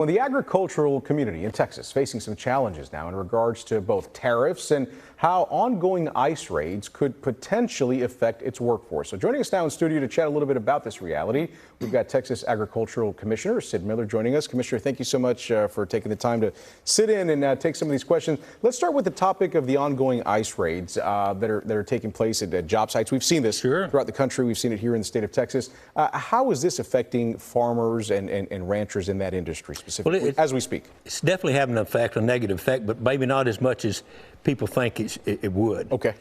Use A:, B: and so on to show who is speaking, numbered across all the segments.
A: Well, the agricultural community in Texas facing some challenges now in regards to both tariffs and how ongoing ICE raids could potentially affect its workforce. So joining us now in studio to chat a little bit about this reality, we've got Texas Agricultural Commissioner Sid Miller joining us. Commissioner, thank you so much for taking the time to sit in and take some of these questions. Let's start with the topic of the ongoing ICE raids that are taking place at job sites. We've seen this throughout the country. We've seen it here in the state of Texas. How is this affecting farmers and ranchers in that industry specifically as we speak?
B: It's definitely having an effect, a negative effect, but maybe not as much as people think it would.
A: Okay.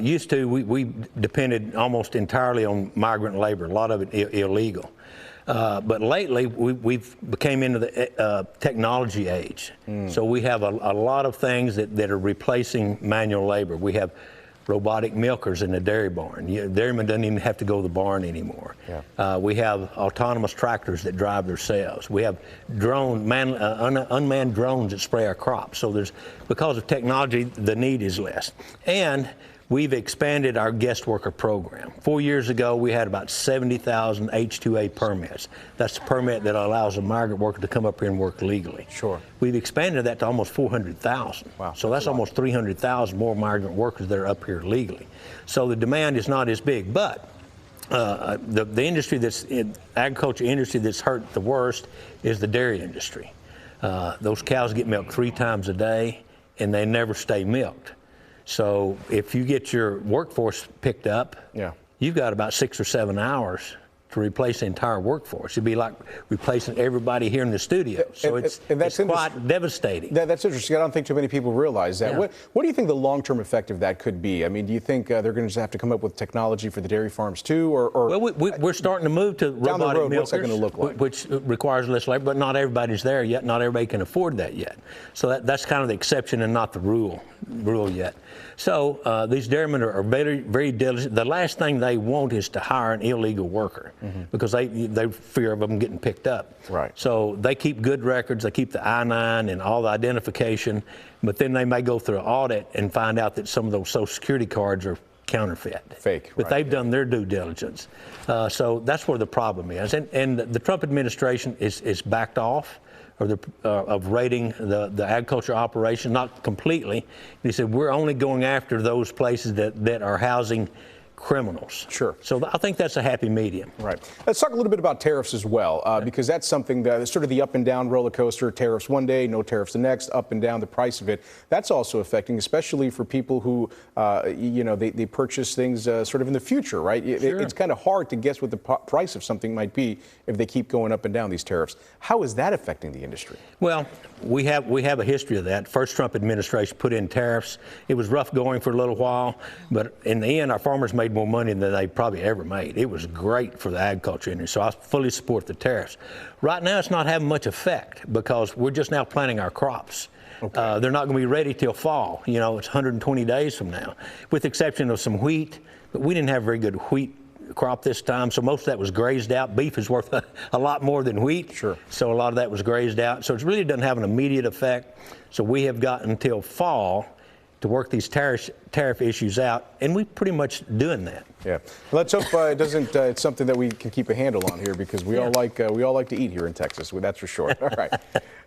B: Used to, we depended almost entirely on migrant labor, a lot of it illegal. But lately, we've became into the technology age. So we have a lot of things that are replacing manual labor. We have robotic milkers in the dairy barn. The dairyman doesn't even have to go to the barn anymore. Yeah. We have autonomous tractors that drive themselves. We have unmanned drones that spray our crops. So because of technology, the need is less. And we've expanded our guest worker program. 4 years ago, we had about 70,000 H-2A permits. That's the permit that allows a migrant worker to come up here and work legally.
A: Sure.
B: We've expanded that to almost 400,000. Wow. So that's almost 300,000 more migrant workers that are up here legally. So the demand is not as big, but the industry agriculture industry that's hurt the worst is the dairy industry. Those cows get milked 3 times a day, and they never stay milked. So if you get your workforce picked up, you've got about 6 or 7 hours to replace the entire workforce. It'd be like replacing everybody here in the studio. So it's quite devastating.
A: That's interesting. I don't think too many people realize that. Yeah. What do you think the long-term effect of that could be? I mean, do you think they're going to just have to come up with technology for the dairy farms too?
B: Well, we're starting to move to robotic milkers, what's that going to look like? Which requires less labor, but not everybody's there yet. Not everybody can afford that yet. So that's kind of the exception and not the rule yet. So these dairymen are very, very diligent. The last thing they want is to hire an illegal worker because they fear of them getting picked up.
A: Right.
B: So they keep good records. They keep the I-9 and all the identification, but then they may go through an audit and find out that some of those Social Security cards are counterfeit.
A: Fake.
B: But they've done their due diligence. So that's where the problem is. And the Trump administration is backed off of raiding the agriculture operation, not completely. He said, we're only going after those places that are housing criminals.
A: Sure.
B: So I think that's a happy medium.
A: Right. Let's talk a little bit about tariffs as well, because that's something that's sort of the up and down roller coaster. Tariffs one day, no tariffs the next, up and down the price of it. That's also affecting, especially for people who, they purchase things sort of in the future, right?
B: Sure.
A: It's kind of hard to guess what the price of something might be if they keep going up and down, these tariffs. How is that affecting the industry?
B: Well, we have a history of that. First Trump administration put in tariffs. It was rough going for a little while, but in the end, our farmers made more money than they probably ever made. It was great for the agriculture industry, so I fully support the tariffs. Right now, it's not having much effect because we're just now planting our crops. Okay. They're not going to be ready till fall. It's 120 days from now, with the exception of some wheat. But we didn't have very good wheat crop this time, so most of that was grazed out. Beef is worth a lot more than wheat.
A: Sure. So
B: a lot of that was grazed out. So it really doesn't have an immediate effect. So we have got until fall to work these tariff issues out, and we're pretty much doing that.
A: Yeah. Let's hope it doesn't. It's something that we can keep a handle on here because we all like to eat here in Texas. That's for sure. All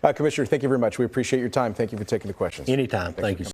A: right, Commissioner, thank you very much. We appreciate your time. Thank you for taking the questions.
B: Anytime. Thank you.